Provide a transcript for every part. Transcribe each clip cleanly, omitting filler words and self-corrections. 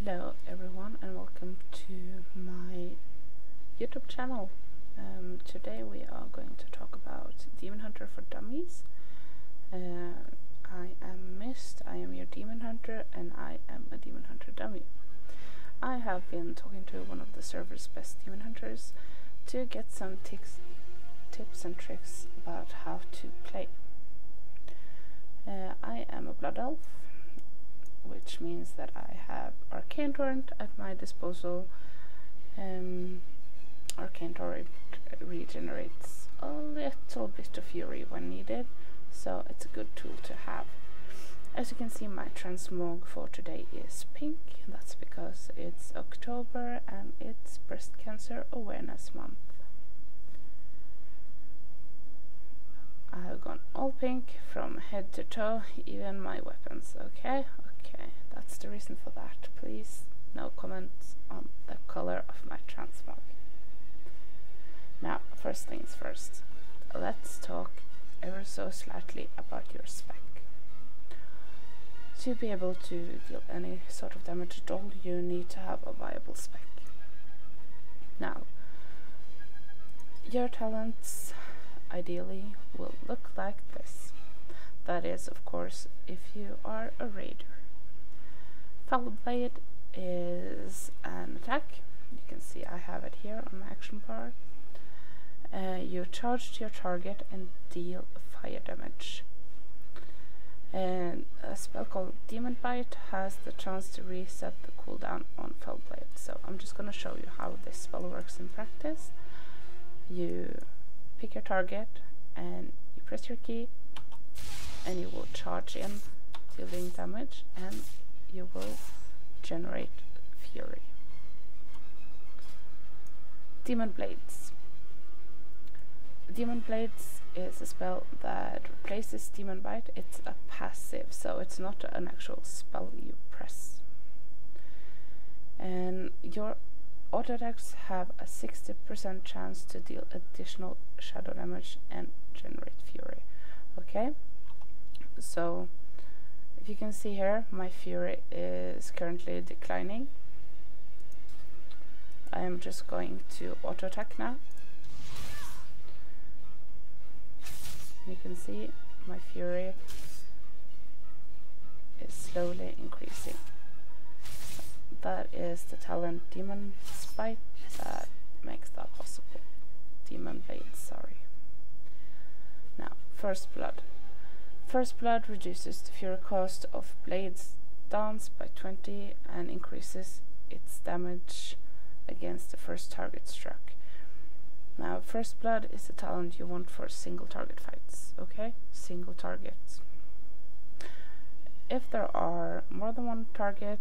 Hello everyone and welcome to my YouTube channel. Today we are going to talk about Demon Hunter for Dummies. I am Mist, I am your Demon Hunter, and I am a Demon Hunter dummy. I have been talking to one of the server's best Demon Hunters to get some tips and tricks about how to play. I am a Blood Elf, which means that I have Arcane Torrent at my disposal. Arcane Torrent regenerates a little bit of Fury when needed, so it's a good tool to have. As you can see, my transmog for today is pink. That's because it's October and it's Breast Cancer Awareness Month. I have gone all pink from head to toe, even my weapons. Okay, that's the reason for that. Please, no comments on the color of my transmog. Now, first things first, let's talk ever so slightly about your spec. To be able to deal any sort of damage at all, you need to have a viable spec. Now, your talents ideally will look like this. That is, of course, if you are a raider. Foul Blade is an attack. You can see I have it here on my action bar. You charge to your target and deal fire damage. And a spell called Demon Bite has the chance to reset the cooldown on Foul Blade. So I'm just going to show you how this spell works in practice. You pick your target and you press your key and you will charge in, dealing damage, and you will generate Fury. Demon Blades. Demon Blades is a spell that replaces Demon Bite. It's a passive, so it's not an actual spell you press. And your auto attacks have a 60% chance to deal additional shadow damage and generate Fury. Okay, so if you can see here, my Fury is currently declining. I am just going to auto attack now. You can see my Fury is slowly increasing. That is the talent Demon Bite that makes that possible. Demon Blade, sorry. Now, First Blood. First Blood reduces the Fury cost of Blade's dance by 20 and increases its damage against the first target struck. Now, First Blood is the talent you want for single target fights, okay? Single targets. If there are more than one target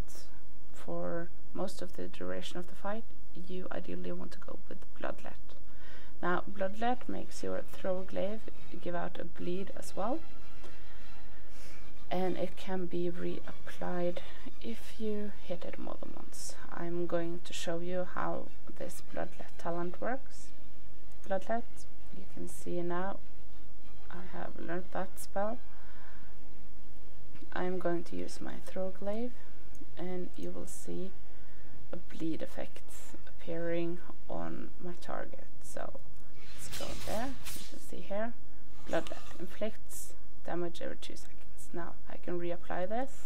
for most of the duration of the fight, you ideally want to go with Bloodlet. Now, Bloodlet makes your throw glaive give out a bleed as well, and it can be reapplied if you hit it more than once. I'm going to show you how this Bloodlet talent works. Bloodlet, you can see now I have learned that spell. I'm going to use my throw glaive and you will see a bleed effect appearing on my target. So let's go there. You can see here, Bloodlet inflicts damage every 2 seconds. Now I can reapply this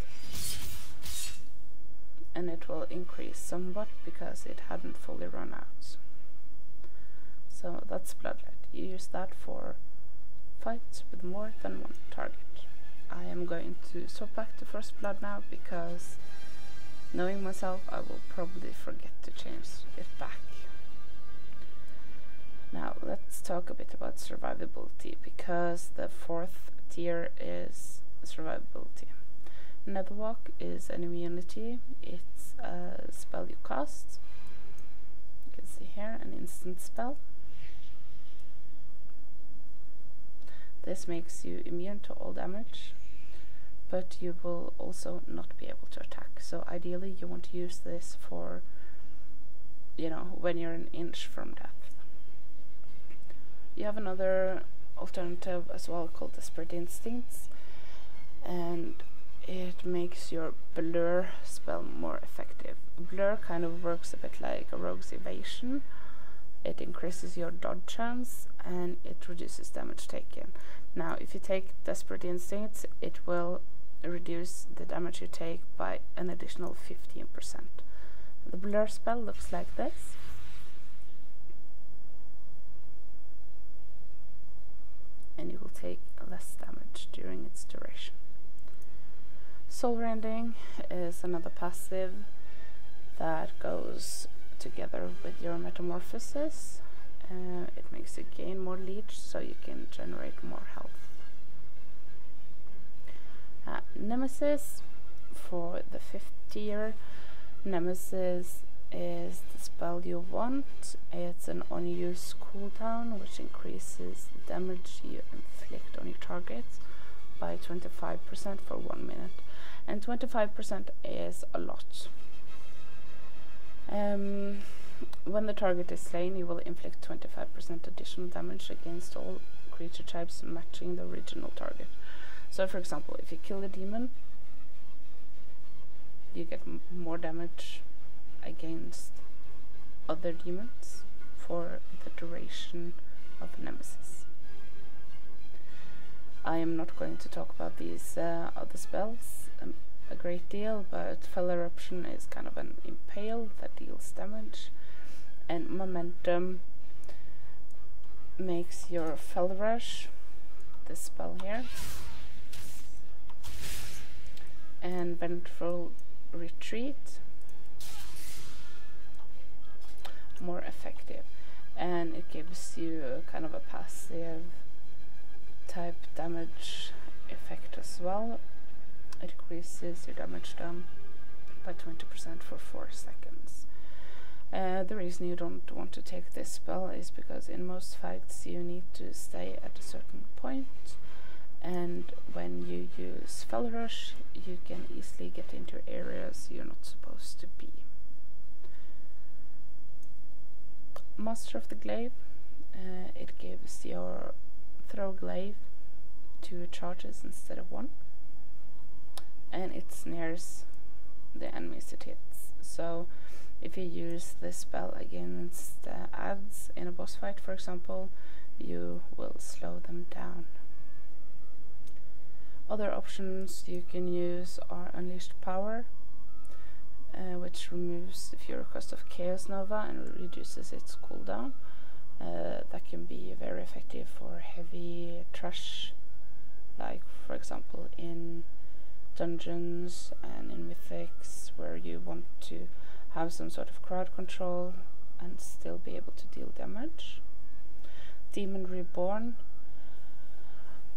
and it will increase somewhat because it hadn't fully run out. So that's Bloodlet. You use that for fights with more than one target. I am going to swap back to First Blood now because, knowing myself, I will probably forget to change it back. Now let's talk a bit about survivability, because the 4th tier is survivability. Netherwalk is an immunity. It's a spell you cast. You can see here, an instant spell. This makes you immune to all damage, but you will also not be able to attack. So ideally you want to use this for, you know, when you're an inch from death. You have another alternative as well called Desperate Instincts, and it makes your blur spell more effective. Blur kind of works a bit like a rogue's evasion. It increases your dodge chance and it reduces damage taken. Now if you take Desperate Instincts, it will reduce the damage you take by an additional 15%. The blur spell looks like this. And you will take less damage during its duration. Soul Rending is another passive that goes together with your metamorphosis. It makes you gain more leech so you can generate more health. Nemesis, for the 5th tier, Nemesis is the spell you want. It's an on-use cooldown which increases the damage you inflict on your targets by 25% for 1 minute, and 25% is a lot. When the target is slain, you will inflict 25% additional damage against all creature types matching the original target. So for example, if you kill a demon, you get more damage against other demons for the duration of Nemesis. I am not going to talk about these other spells a great deal, but Fell Eruption is kind of an impale that deals damage, and Momentum makes your Fell Rush, this spell here, and Vengeful Retreat more effective, and it gives you kind of a passive type damage effect as well. It increases your damage done by 20% for 4 seconds. The reason you don't want to take this spell is because in most fights you need to stay at a certain point, and when you use Fell Rush you can easily get into areas you're not supposed to be. Master of the Glaive, it gives your throw glaive 2 charges instead of 1, and it snares the enemies it hits. So if you use this spell against adds in a boss fight, for example, you will slow them down. Other options you can use are Unleashed Power, which removes the Fury cost of Chaos Nova and reduces its cooldown. That can be very effective for heavy trash, like for example in dungeons and in mythics, where you want to have some sort of crowd control and still be able to deal damage. Demon Reborn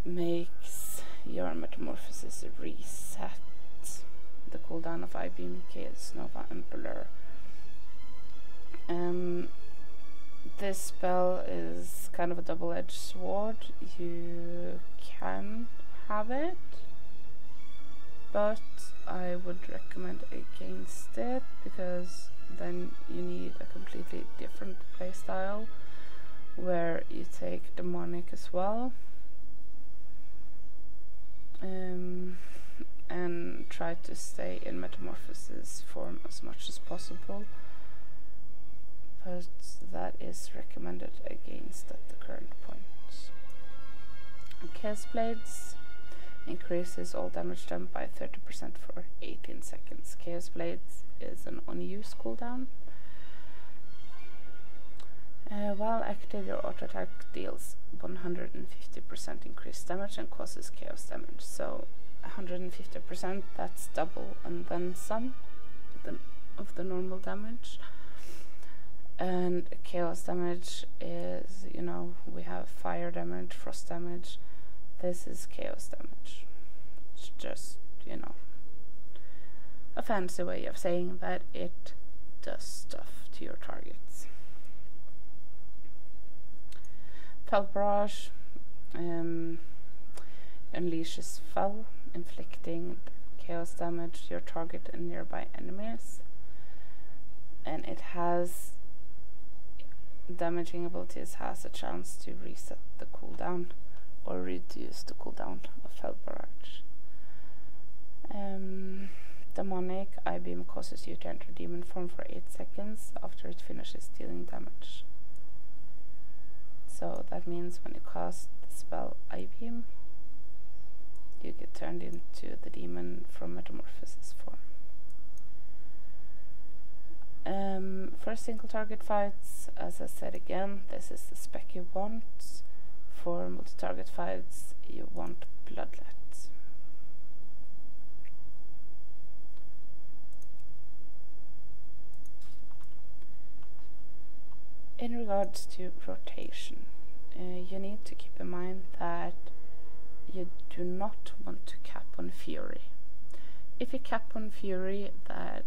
makes your metamorphosis reset the cooldown of I-Beam, Chaos Nova and Blur. This spell is kind of a double-edged sword. You can have it, but I would recommend against it, because then you need a completely different playstyle where you take Demonic as well, and try to stay in Metamorphosis form as much as possible, but that is recommended against at the current point. Chaos Blades increases all damage done by 30% for 18 seconds. Chaos Blades is an on-use cooldown. While active, your auto attack deals 150% increased damage and causes chaos damage. So 150%, that's double and then some of the normal damage. And chaos damage is, you know, we have fire damage, frost damage. This is chaos damage. It's just, you know, a fancy way of saying that it does stuff to your targets. Fell Barrage unleashes Fell, inflicting chaos damage to your target and nearby enemies. And it has damaging abilities, has a chance to reset the cooldown or reduce the cooldown of Fell Barrage. Demonic I-beam causes you to enter demon form for 8 seconds after it finishes dealing damage. So that means when you cast the spell I-beam, you get turned into the demon from metamorphosis form. For single target fights, as I said again, this is the spec you want. For multi-target fights, you want Bloodlet. In regards to rotation, you need to keep in mind that you do not want to cap on Fury. If you cap on Fury, that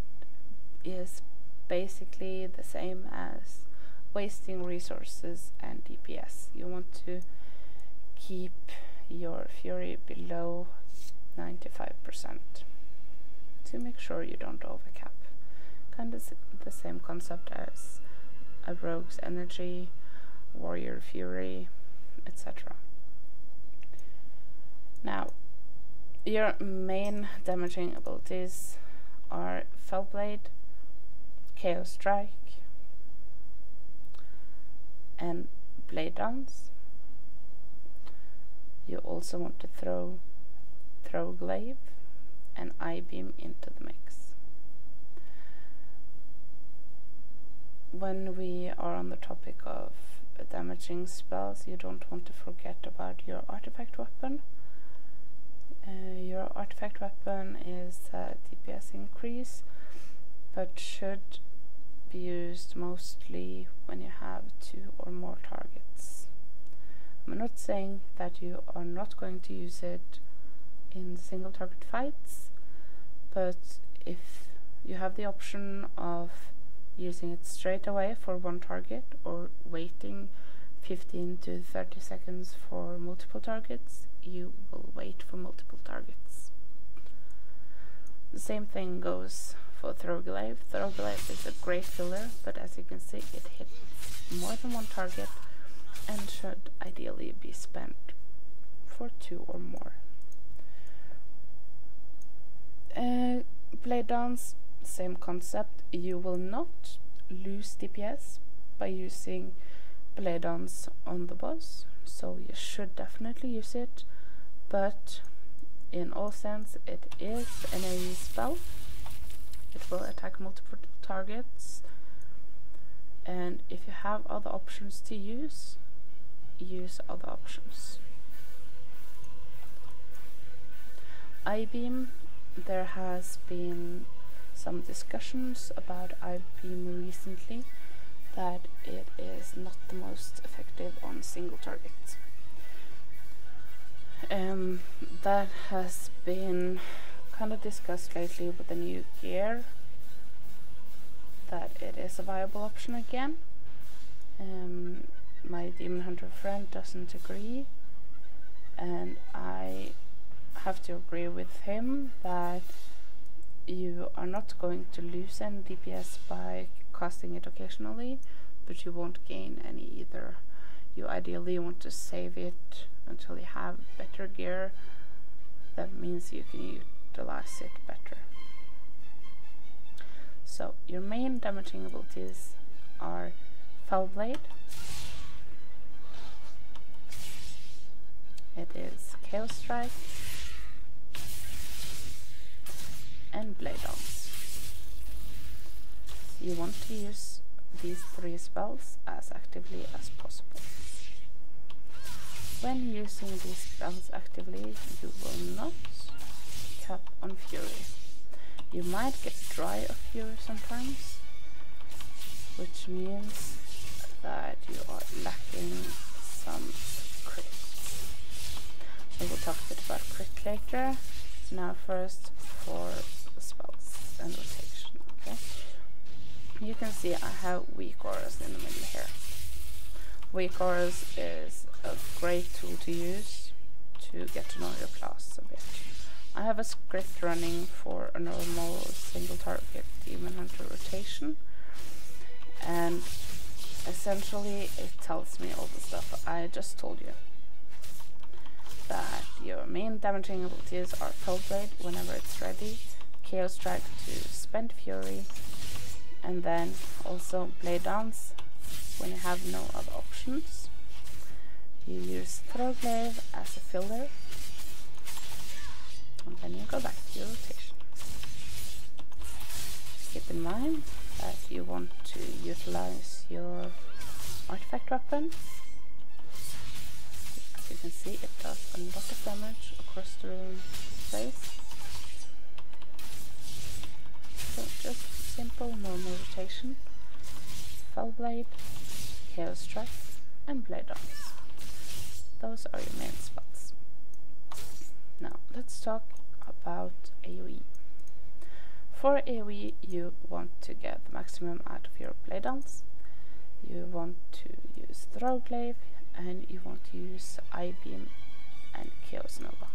is basically the same as wasting resources and DPS. You want to keep your Fury below 95% to make sure you don't overcap. Kind of the same concept as a rogue's energy, warrior fury, etc. Now, your main damaging abilities are Fellblade, Chaos Strike, and Blade Dance. You also want to throw Glaive and I-beam into the mix. When we are on the topic of damaging spells, you don't want to forget about your artifact weapon. Your artifact weapon is a DPS increase, but should be used mostly when you have 2 or more targets. I'm not saying that you are not going to use it in single target fights, but if you have the option of using it straight away for one target or waiting 15 to 30 seconds for multiple targets, you will wait for multiple targets. The same thing goes for Throw-Glaive. Throw-Glaive is a great filler, but as you can see, it hits more than one target and should ideally be spent for 2 or more. Blade Dance, same concept. You will not lose DPS by using Blade Dance on the boss, so you should definitely use it, but in all sense it is an AoE spell. It will attack multiple targets, and if you have other options to use other options. I-beam, there has been some discussions about I-beam recently that it is not the most effective on single targets. That has been kind of discussed lately with the new gear, that it is a viable option again. My Demon Hunter friend doesn't agree, and I have to agree with him that you are not going to lose any DPS by casting it occasionally, but you won't gain any either. You ideally want to save it until you have better gear. That means you can utilize it better. So your main damaging abilities are Fellblade. It is Chaos Strike and Blade Dance. You want to use these 3 spells as actively as possible. When using these spells actively, you will not cap on Fury. You might get dry of Fury sometimes, which means that you are lacking some crit. We will talk a bit about crit later. Now first for the spells and rotation. Okay, you can see I have weak auras in the middle here. Weak auras is a great tool to use to get to know your class a bit. I have a script running for a normal single target Demon Hunter rotation, and essentially it tells me all the stuff I just told you. that your main damaging abilities are Foul Blade whenever it's ready, Chaos Strike to spend Fury, and then also Blade Dance when you have no other options. You use Throwglaive as a filler, and then you go back to your rotation. Keep in mind that you want to utilize your artifact weapon. As you can see, it does a lot of damage across the face. So just simple normal rotation, Foul Blade, Chaos Strike, and Blade Dance. Those are your main spells. Now let's talk about AoE. For AoE, you want to get the maximum out of your Blade Dance. You want to use Throwglaive, and you want to use I-Beam and Chaos Nova.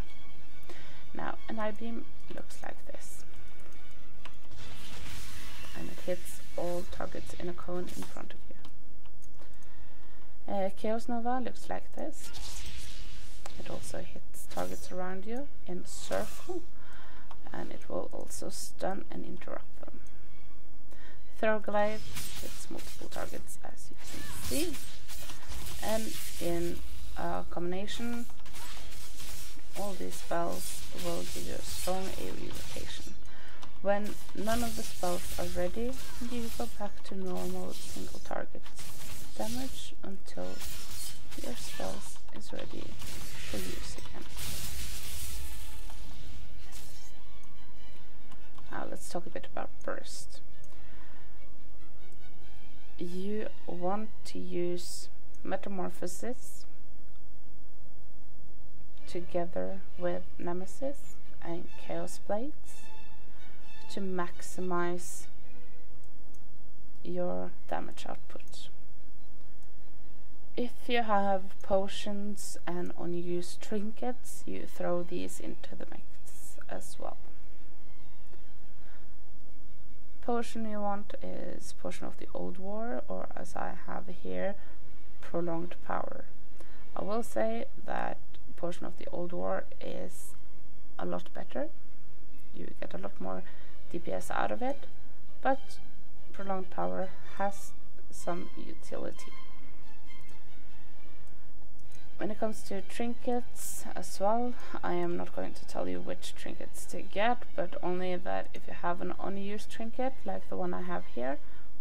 Now, an I-Beam looks like this, and it hits all targets in a cone in front of you. Chaos Nova looks like this. It also hits targets around you in a circle, and it will also stun and interrupt them. Throwglaive hits multiple targets, as you can see, and in a combination, all these spells will give you a strong AoE rotation. When none of the spells are ready, you go back to normal single target damage until your spells is ready for use again. Now let's talk a bit about burst. You want to use Metamorphosis together with Nemesis and Chaos Blades to maximize your damage output. If you have potions and unused trinkets, you throw these into the mix as well. Potion you want is Potion of the Old War, or as I have here, Prolonged Power. I will say that Potion of the Old War is a lot better. You get a lot more DPS out of it, but Prolonged Power has some utility. When it comes to trinkets as well, I am not going to tell you which trinkets to get, but only that if you have an unused trinket, like the one I have here,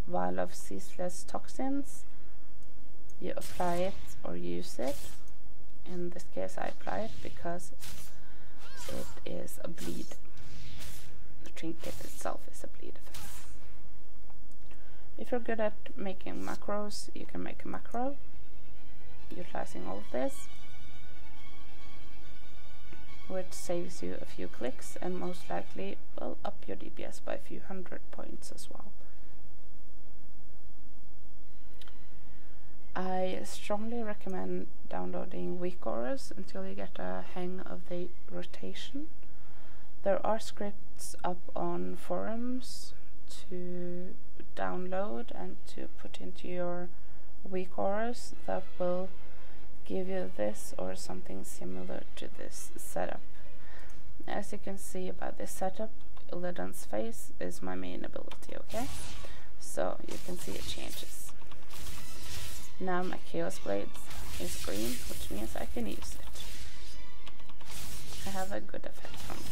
Vial of Ceaseless Toxins, you apply it or use it. In this case I apply it because it is a bleed. The trinket itself is a bleed effect. If you're good at making macros, you can make a macro utilizing all of this, which saves you a few clicks and most likely will up your DPS by a few 100 points as well. I strongly recommend downloading weak auras until you get a hang of the rotation. There are scripts up on forums to download and to put into your weak auras that will give you this or something similar to this setup. As you can see by this setup, Illidan's face is my main ability, okay? So you can see it changes. Now my Chaos Blades is green, which means I can use it. I have a good effect from it.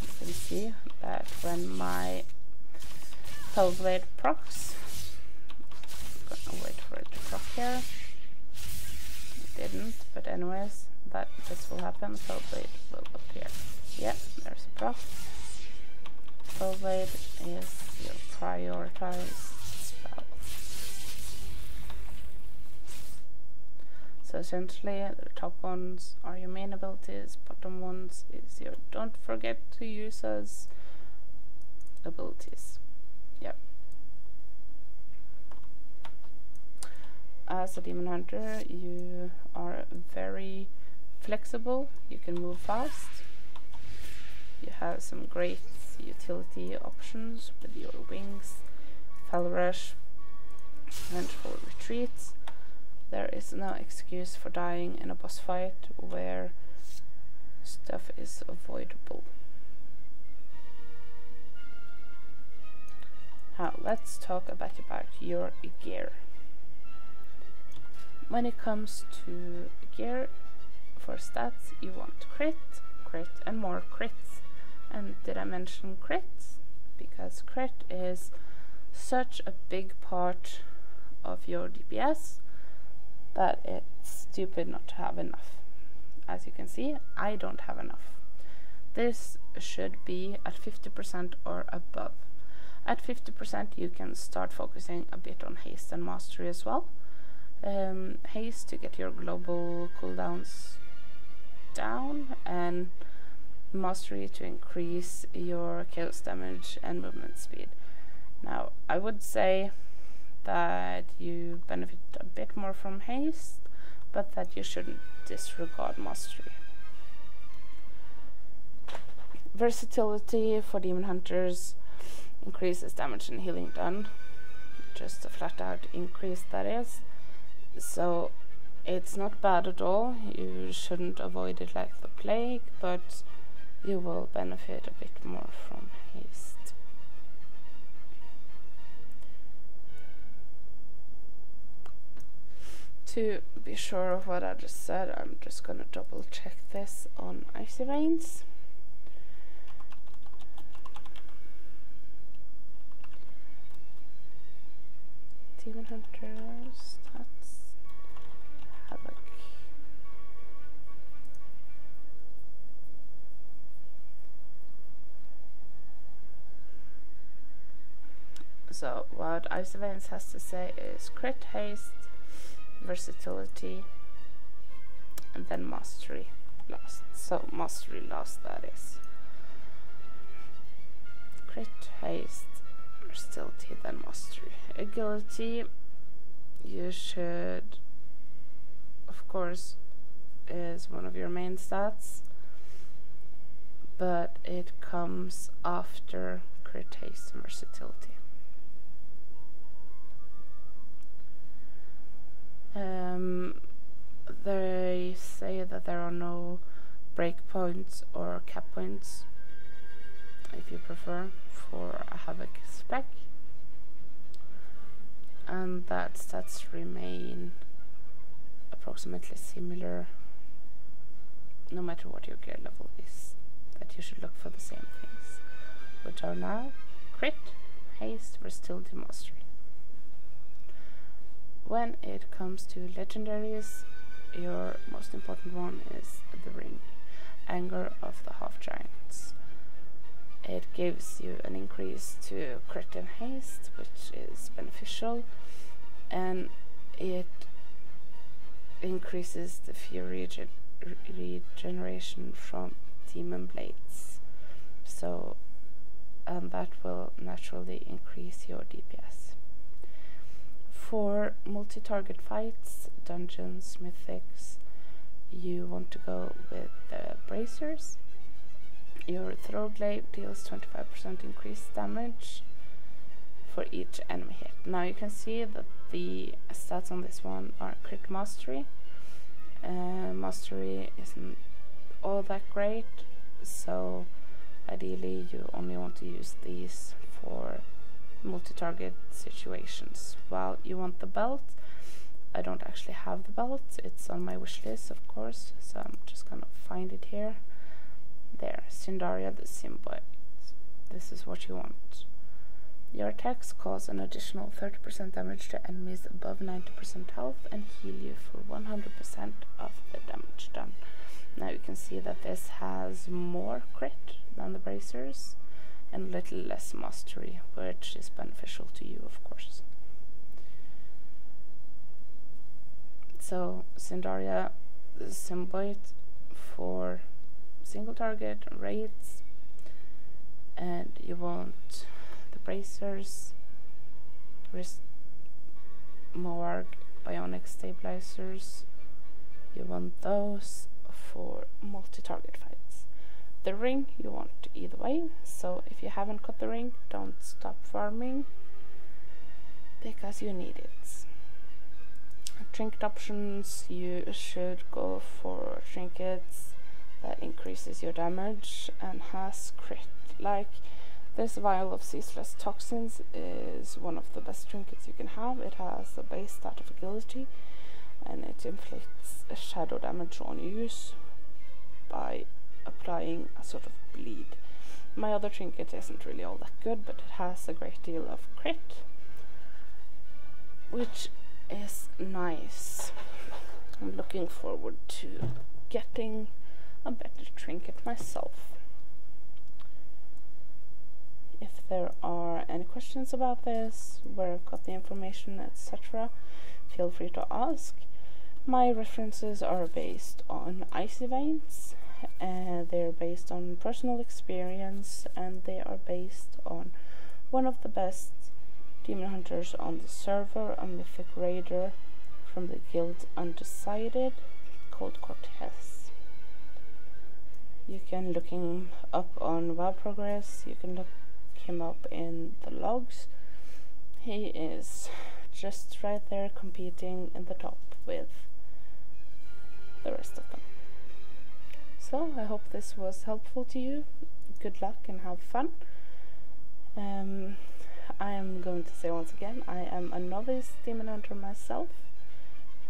You can see that when my Foul Blade procs, I'm gonna wait for it to proc here. It didn't, but anyways, this will happen. Foul Blade will appear. Yeah, there's a proc. Foul Blade is your prioritized spell. So essentially, the top ones are your main abilities, bottom ones is your don't forget to use as abilities. Yep. As a demon hunter, you are very flexible, you can move fast, you have some great utility options with your wings, Fell Rush, Vengeful Retreats, There is no excuse for dying in a boss fight where stuff is avoidable. Now let's talk about your gear. When it comes to gear for stats, you want crit, crit and more crits. And did I mention crits? Because crit is such a big part of your DPS that it's stupid not to have enough. As you can see, I don't have enough. This should be at 50% or above. At 50% you can start focusing a bit on haste and mastery as well. Haste to get your global cooldowns down, and mastery to increase your chaos damage and movement speed. Now I would say that you benefit a bit more from haste, but that you shouldn't disregard mastery. Versatility for Demon Hunters increases damage and healing done, just a flat out increase that is, so it's not bad at all. You shouldn't avoid it like the plague, but you will benefit a bit more from haste. To be sure of what I just said, I'm just gonna double check this on Icy Veins. Demon Hunters, that's Havoc. So what Icy Veins has to say is crit, haste, versatility, and then mastery last. So mastery last, that is. Crit, haste, versatility, then mastery. Agility, you should, of course, is one of your main stats, but it comes after crit, haste, and versatility. They say that there are no breakpoints or cap points, if you prefer, for a Havoc spec, and that stats remain approximately similar no matter what your gear level is. That you should look for the same things, which are now crit, haste, versatility, mastery. When it comes to legendaries, your most important one is the ring, Anger of the Half Giants. It gives you an increase to crit and haste, which is beneficial, and it increases the fury regeneration from demon blades. So, and that will naturally increase your DPS. For multi-target fights, dungeons, mythics, you want to go with the bracers. Your throw glaive deals 25% increased damage for each enemy hit. Now you can see that the stats on this one are crit, mastery. Mastery isn't all that great, so ideally you only want to use these for multi-target situations. While you want the belt, I don't actually have the belt, it's on my wish list of course, so I'm just gonna find it here. There, Syndaria the Symbiote. This is what you want. Your attacks cause an additional 30% damage to enemies above 90% health and heal you for 100% of the damage done. Now you can see that this has more crit than the bracers and a little less mastery, which is beneficial to you of course. So Syndaria the Symbiote for single target raids, and you want the bracers, Moarg bionic stabilizers, you want those for multi-target fights. The ring you want either way, so if you haven't got the ring, don't stop farming because you need it. Trinket options, you should go for trinkets that increases your damage and has crit. Like this vial of ceaseless toxins is one of the best trinkets you can have. It has a base stat of agility and it inflicts a shadow damage on use by applying a sort of bleed. My other trinket isn't really all that good, but it has a great deal of crit, which is nice. I'm looking forward to getting a better trinket myself. If there are any questions about this, where I've got the information, etc., feel free to ask. My references are based on Icy Veins, they're based on personal experience, and they are based on one of the best demon hunters on the server, a mythic raider from the guild Undecided called Cortez. You can look him up on WoW Progress, you can look him up in the logs. He is just right there competing in the top with the rest of them. So I hope this was helpful to you. Good luck and have fun. I am going to say once again, I am a novice demon hunter myself,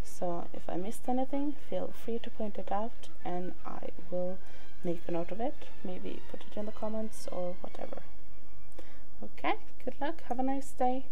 so if I missed anything, feel free to point it out and I will make a note of it, maybe put it in the comments or whatever. Okay, good luck, have a nice day.